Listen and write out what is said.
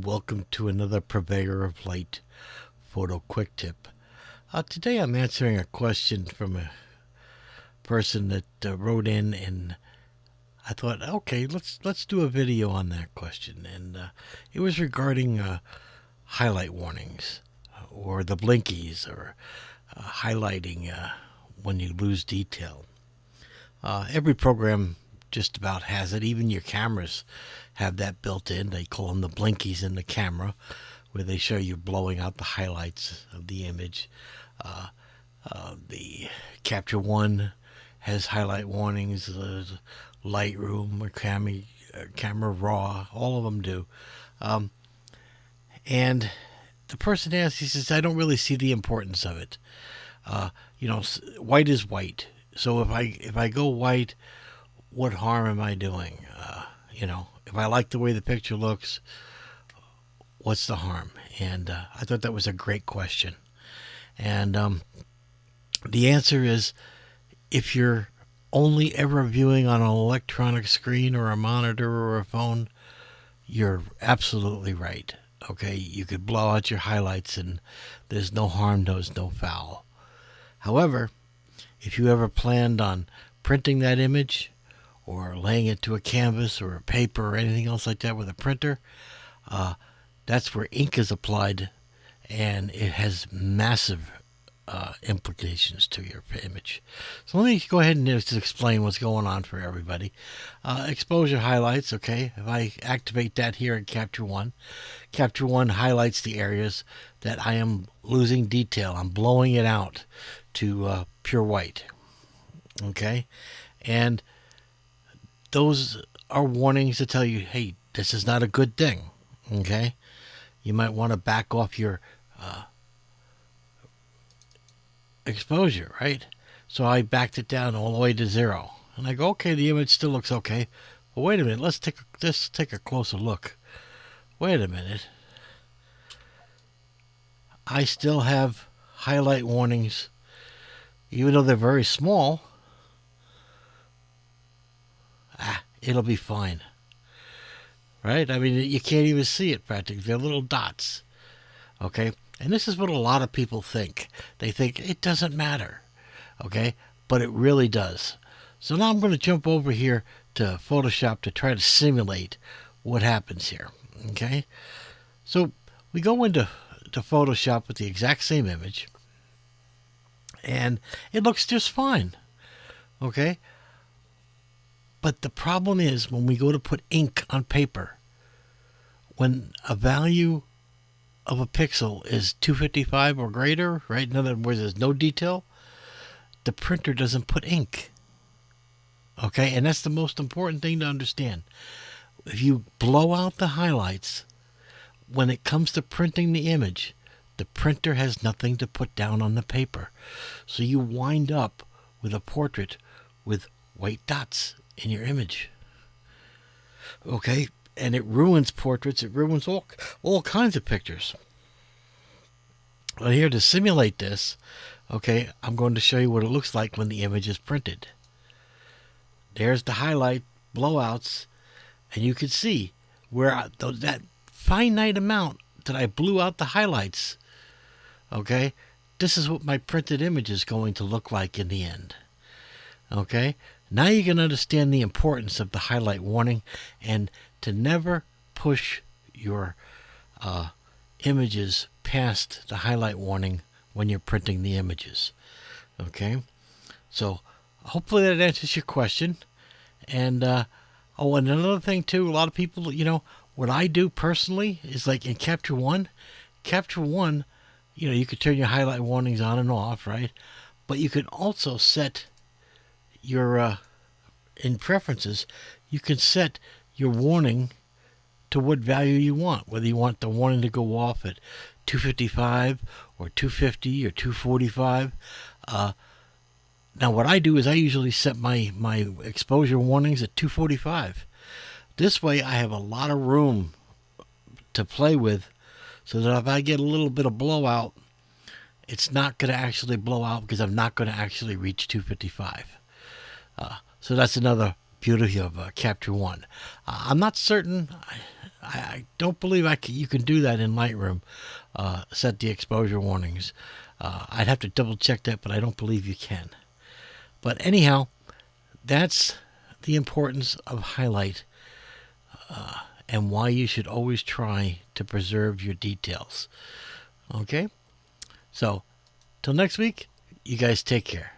welcome to another Purveyor of Light Photo Quick Tip. Today I'm answering a question from a person that wrote in, and I thought, okay, let's do a video on that question. And it was regarding highlight warnings or the blinkies or highlighting when you lose detail. Every program just about has it. Even your cameras have that built in. They call them the blinkies in the camera, where they show you blowing out the highlights of the image. The Capture One has highlight warnings. Lightroom or Camera Raw, all of them do. And the person asked, he says, I don't really see the importance of it. White is white. So if I go white, what harm am I doing? If I like the way the picture looks, what's the harm? And I thought that was a great question. And the answer is, if you're only ever viewing on an electronic screen or a monitor or a phone, you're absolutely right. Okay, you could blow out your highlights and there's no harm, there's no foul. However, if you ever planned on printing that image or laying it to a canvas or a paper or anything else like that with a printer, that's where ink is applied, and it has massive implications to your image. So let me go ahead and just explain what's going on for everybody. Exposure highlights, okay, if I activate that here in Capture One, Capture One highlights the areas that I am losing detail. I'm blowing it out to pure white, okay, and those are warnings to tell you, hey, this is not a good thing, okay? You might want to back off your exposure, right? So I backed it down all the way to 0. And I go, okay, the image still looks okay. But wait a minute, let's take a closer look. Wait a minute. I still have highlight warnings, even though they're very small. It'll be fine. Right? I mean, you can't even see it practically. They're little dots. Okay? And this is what a lot of people think. They think it doesn't matter. Okay? But it really does. So now I'm going to jump over here to Photoshop to try to simulate what happens here. Okay? So we go into Photoshop with the exact same image, and it looks just fine. Okay? But the problem is, when we go to put ink on paper, when a value of a pixel is 255 or greater, right? In other words, there's no detail, the printer doesn't put ink. Okay? And that's the most important thing to understand. If you blow out the highlights, when it comes to printing the image, the printer has nothing to put down on the paper. So you wind up with a portrait with white dots in your image. Okay? And it ruins portraits. It ruins all kinds of pictures. Well, here to simulate this, okay, I'm going to show you what it looks like when the image is printed. There's the highlight blowouts, and you can see where that finite amount that I blew out the highlights, okay, this is what my printed image is going to look like in the end. Okay? Now you can understand the importance of the highlight warning, and to never push your images past the highlight warning when you're printing the images. Okay? So hopefully that answers your question. And and another thing too, a lot of people, what I do personally is, like in Capture One, you could turn your highlight warnings on and off, right? But you can also set your in preferences, you can set your warning to what value you want, whether you want the warning to go off at 255 or 250 or 245. Now what I do is I usually set my exposure warnings at 245. This way I have a lot of room to play with, so that if I get a little bit of blowout, it's not going to actually blow out because I'm not going to actually reach 255. So that's another beauty of Capture One. I'm not certain. I don't believe you can do that in Lightroom. Set the exposure warnings. I'd have to double check that, but I don't believe you can. But anyhow, that's the importance of highlight and why you should always try to preserve your details. Okay? So, till next week, you guys take care.